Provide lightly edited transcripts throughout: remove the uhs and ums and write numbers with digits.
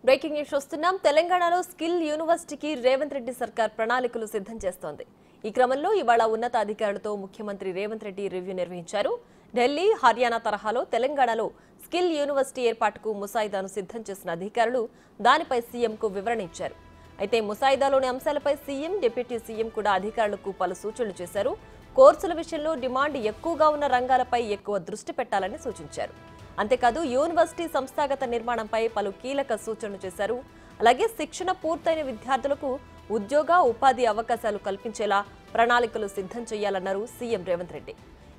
Breaking news చూస్తున్నాం. తెలంగాణలో skill యూనివర్సిటీకి రేవంత్ రెడ్డి సర్కార్ ప్రణాళికలు సిద్ధం చేస్తోంది. ఈ క్రమంలో ఇవాళ ఉన్నతాధికారులతో ముఖ్యమంత్రి రేవంత్ రెడ్డి రివ్యూ నిర్వహించారు. ఢిల్లీ, హర్యానా తరహాలో తెలంగాణలో స్కిల్ యూనివర్సిటీ ఏర్పాటుకు ముసాయిదాను సిద్ధం చేసిన అధికారులు దానిపై సీఎంకు వివరణ ఇచ్చారు. అయితే ముసాయిదాలోని అంశాలపై సీఎం, డిప్యూటీ సీఎం కూడా అధికారులకు పలు సూచనలు చేశారు. కోర్సుల విషయంలో డిమాండ్ ఎక్కువగా ఉన్న రంగాలపై ఎక్కువ దృష్టి పెట్టాలని సూచించారు. అంతేకాదు యూనివర్సిటీ సంస్థాగత నిర్మాణంపై పలు కీలక సూచనలు చేశారు. అలాగే శిక్షణ పూర్తయిన విద్యార్థులకు ఉద్యోగ, ఉపాధి అవకాశాలు కల్పించేలా ప్రణాళికలు సిద్ధం చేయాలన్నారు సీఎం రేవంత్ రెడ్డి.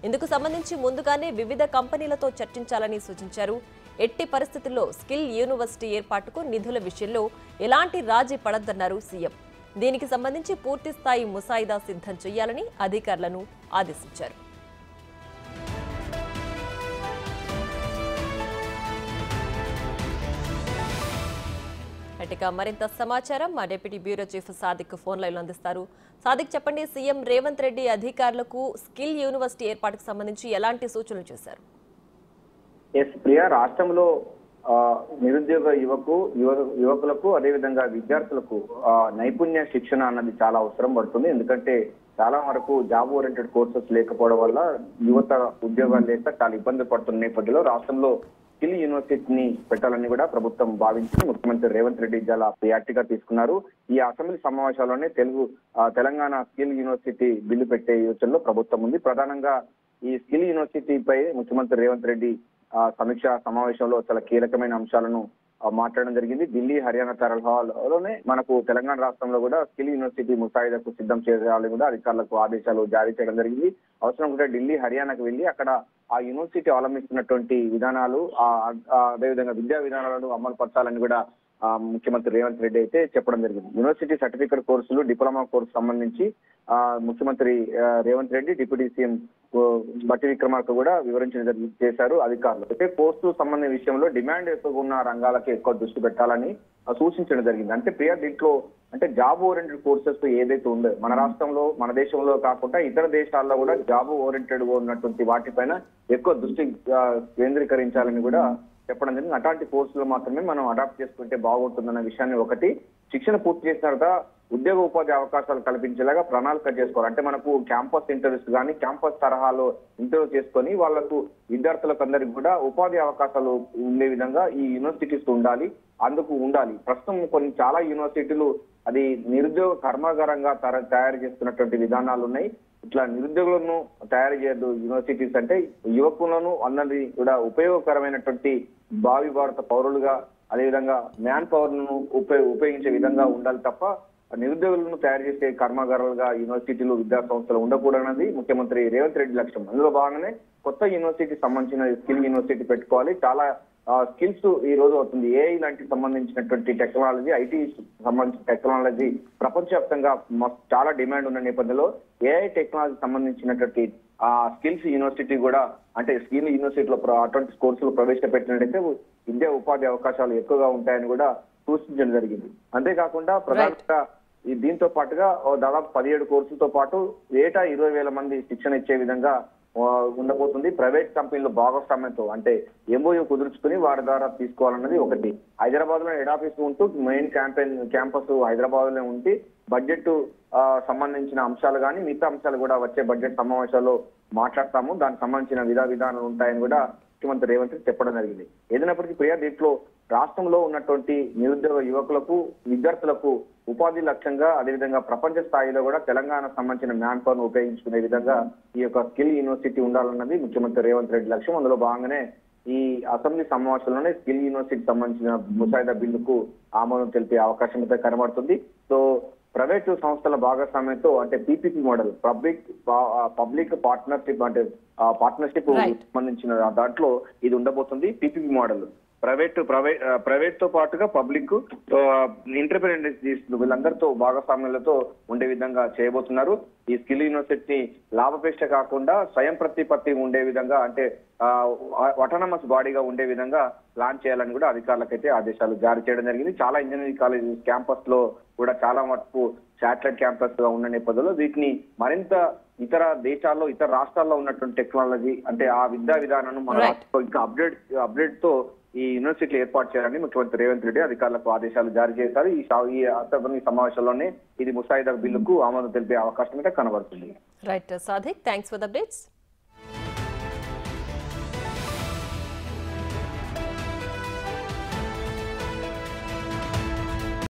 ఇందుకు సంబంధించి ముందుగానే వివిధ కంపెనీలతో చర్చించాలని సూచించారు. ఎట్టి పరిస్థితుల్లో స్కిల్ యూనివర్సిటీ ఏర్పాటుకు నిధుల విషయంలో ఎలాంటి రాజీ పడద్దన్నారు సీఎం. దీనికి సంబంధించి పూర్తి స్థాయి ముసాయిదా సిద్ధం చేయాలని అధికారులను ఆదేశించారు. మరింత సమాచారం మా deputy bureau chief Sadiq phone line అందిస్తారు. సాదిక్, చెప్పండి, సీఎం రేవంత్ రెడ్డి అధికారులకు స్కిల్ యూనివర్సిటీ ఏర్పాటుకు సంబంధించి ఎలాంటి సూచనలు చేశారు? ప్రియా, రాష్ట్రంలో నిరుద్యోగ యువకులకు అదేవిధంగా విద్యార్థులకు నైపుణ్య శిక్షణ అన్నది చాలా అవసరం పడుతుంది. ఎందుకంటే చాలా వరకు జాబ్ ఓరియంటెడ్ కోర్సెస్ లేకపోవడం వల్ల యువత ఉద్యోగాలు లేక చాలా ఇబ్బంది పడుతున్న నేపథ్యంలో రాష్ట్రంలో స్కిల్ యూనివర్సిటీని పెట్టాలని కూడా ప్రభుత్వం భావించి ముఖ్యమంత్రి రేవంత్ రెడ్డి చాలా ప్రియారిటీగా తీసుకున్నారు. ఈ అసెంబ్లీ సమావేశాల్లోనే తెలంగాణ స్కిల్ యూనివర్సిటీ బిల్లు పెట్టే యోచనలో ప్రభుత్వం ఉంది. ప్రధానంగా ఈ స్కిల్ యూనివర్సిటీపై ముఖ్యమంత్రి రేవంత్ రెడ్డి సమీక్ష సమావేశంలో చాలా కీలకమైన అంశాలను మాట్లాడడం జరిగింది. ఢిల్లీ, హర్యానా తరహాలోనే మనకు తెలంగాణ రాష్ట్రంలో కూడా స్కిల్ యూనివర్సిటీ ముసాయిదాకు సిద్ధం చేయాలని కూడా అధికారులకు ఆదేశాలు జారీ చేయడం జరిగింది. అవసరం కూడా ఢిల్లీ, హర్యానాకు వెళ్లి అక్కడ ఆ యూనివర్సిటీ అవలంబిస్తున్నటువంటి విధానాలు, అదేవిధంగా విద్యా విధానాలను అమలు పరచాలని కూడా ముఖ్యమంత్రి రేవంత్ రెడ్డి అయితే చెప్పడం జరిగింది. యూనివర్సిటీ సర్టిఫికేట్ కోర్సులు, డిప్లొమా కోర్సు సంబంధించి ముఖ్యమంత్రి రేవంత్ రెడ్డి, డిప్యూటీ సీఎం బట్టి విక్రమార్క కూడా వివరించడం చేశారు అధికారులు. అయితే కోర్సు సంబంధించిన విషయంలో డిమాండ్ ఎక్కువగా ఉన్న రంగాలకి ఎక్కువ దృష్టి పెట్టాలని సూచించడం జరిగింది. అంటే ప్రియా, దీంట్లో అంటే జాబ్ ఓరియంటెడ్ కోర్సెస్ ఏదైతే ఉందో మన రాష్ట్రంలో, మన దేశంలో కాకుండా ఇతర దేశాల్లో కూడా జాబ్ ఓరియంటెడ్ గా ఉన్నటువంటి వాటిపైన ఎక్కువ దృష్టి కేంద్రీకరించాలని కూడా చెప్పడం జరిగింది. అట్లాంటి కోర్సులు మాత్రమే మనం అడాప్ట్ చేసుకుంటే బాగుంటుందన్న విషయాన్ని ఒకటి, శిక్షణ పూర్తి చేసిన తర్వాత ఉద్యోగ ఉపాధి అవకాశాలు కల్పించేలాగా ప్రణాళిక చేసుకోవాలి. అంటే మనకు క్యాంపస్ ఇంటర్వ్యూస్ కానీ క్యాంపస్ తరహాలో ఇంటర్వ్యూ చేసుకొని వాళ్లకు విద్యార్థులకు అందరికి కూడా ఉపాధి అవకాశాలు ఉండే విధంగా ఈ యూనివర్సిటీస్ ఉండాలి. అందుకు ఉండాలి. ప్రస్తుతం చాలా యూనివర్సిటీలు అది నిరుద్యోగ కర్మాగారంగా తయారు చేస్తున్నటువంటి విధానాలు ఉన్నాయి. ఇట్లా నిరుద్యోగులను తయారు చేయదు యూనివర్సిటీస్. అంటే యువకులను అన్నది కూడా ఉపయోగకరమైనటువంటి భావి భారత పౌరులుగా, అదేవిధంగా మ్యాన్ పవర్ ను ఉపయోగించే విధంగా ఉండాలి తప్ప నిరుద్యోగులను తయారు చేసే కర్మాగారాలుగా యూనివర్సిటీలు, విద్యా సంస్థలు ఉండకూడదన్నది ముఖ్యమంత్రి రేవంత్ రెడ్డి లక్ష్యం. అందులో భాగంగానే కొత్త యూనివర్సిటీ సంబంధించిన స్కిల్ యూనివర్సిటీ పెట్టుకోవాలి. చాలా స్కిల్స్ ఈ రోజు అవుతుంది. ఏఐ లాంటి సంబంధించినటువంటి టెక్నాలజీ, ఐటీ సంబంధించిన టెక్నాలజీ ప్రపంచవ్యాప్తంగా చాలా డిమాండ్ ఉన్న నేపథ్యంలో ఏఐ టెక్నాలజీ సంబంధించినటువంటి స్కిల్స్ యూనివర్సిటీ కూడా, అంటే స్కిల్ యూనివర్సిటీలో అటువంటి కోర్సులు ప్రవేశపెట్టినట్టయితే విద్యా ఉపాధి అవకాశాలు ఎక్కువగా ఉంటాయని కూడా సూచించడం జరిగింది. అంతేకాకుండా ప్రధానంగా దీంతో పాటుగా దాదాపు 17 కోర్సులతో పాటు ఏటా 20,000 మంది శిక్షణ ఇచ్చే విధంగా ఉండబోతుంది. ప్రైవేట్ కంపెనీలు భాగస్వామ్యంతో, అంటే ఎంఓయూ కుదుర్చుకుని వారి ద్వారా తీసుకోవాలన్నది ఒకటి. హైదరాబాద్ లో హెడ్ ఆఫీస్ ఉంటూ మెయిన్ క్యాంపస్ హైదరాబాద్ లో ఉండి బడ్జెట్ సంబంధించిన అంశాలు కానీ మిగతా అంశాలు కూడా వచ్చే బడ్జెట్ సమావేశాల్లో మాట్లాడతాము. దానికి సంబంధించిన విధానాలు ఉంటాయని కూడా ముఖ్యమంత్రి రేవంత్ రెడ్డి చెప్పడం జరిగింది. ఏదైనప్పటికీ ప్రియా, దీంట్లో రాష్ట్రంలో ఉన్నటువంటి నిరుద్యోగ యువకులకు, విద్యార్థులకు ఉపాధి లక్ష్యంగా, అదేవిధంగా ప్రపంచ స్థాయిలో కూడా తెలంగాణ సంబంధించిన మ్యాన్ పవర్ ను ఉపయోగించుకునే విధంగా ఈ యొక్క స్కిల్ యూనివర్సిటీ ఉండాలన్నది ముఖ్యమంత్రి రేవంత్ రెడ్డి లక్ష్యం. అందులో భాగంగానే ఈ అసెంబ్లీ సమావేశంలోనే స్కిల్ యూనివర్సిటీ సంబంధించిన ముసాయిదా బిల్లుకు ఆమోదం తెలిపే అవకాశం అయితే కనబడుతుంది. సో ప్రైవేటు సంస్థల భాగస్వామ్యంతో, అంటే పీపీపీ మోడల్, పబ్లిక్ పార్ట్నర్షిప్, అంటే పార్ట్నర్షిప్ సంబంధించిన దాంట్లో ఇది ఉండబోతుంది. పీపీపీ మోడల్ ప్రైవేట్ తో పాటుగా పబ్లిక్, ఎంటర్‌ప్రెన్యూర్స్ వీళ్ళందరితో భాగస్వామ్యాలతో ఉండే విధంగా చేయబోతున్నారు. ఈ స్కిల్ యూనివర్సిటీ లాభాపేక్ష కాకుండా స్వయం ప్రతిపత్తి ఉండే విధంగా, అంటే ఆటోనమస్ బాడీగా ఉండే విధంగా ప్లాన్ చేయాలని కూడా అధికారులకైతే ఆదేశాలు జారీ చేయడం జరిగింది. చాలా ఇంజనీరింగ్ కాలేజ్ క్యాంపస్ లో కూడా చాలా మటుకు శాటిలైట్ క్యాంపస్ గా ఉన్న నేపథ్యంలో వీటిని మరింత ఇతర దేశాల్లో, ఇతర రాష్ట్రాల్లో ఉన్నటువంటి టెక్నాలజీ, అంటే ఆ విద్యా విధానాన్ని మన రాష్ట్రంలో ఇంకా అప్డేట్ తో ఈ యూనివర్సిటీలు ఏర్పాటు చేయాలని ముఖ్యమంత్రి రేవంత్ రెడ్డి అధికారులకు ఆదేశాలు జారీ చేశారు. ఈ అసెంబ్లీ సమావేశంలోనే ఇది ముసాయిదా బిల్లుకు ఆమోదం తెలిపే అవకాశం అయితే కనబడుతుంది. Right Sadiq, thanks for the updates.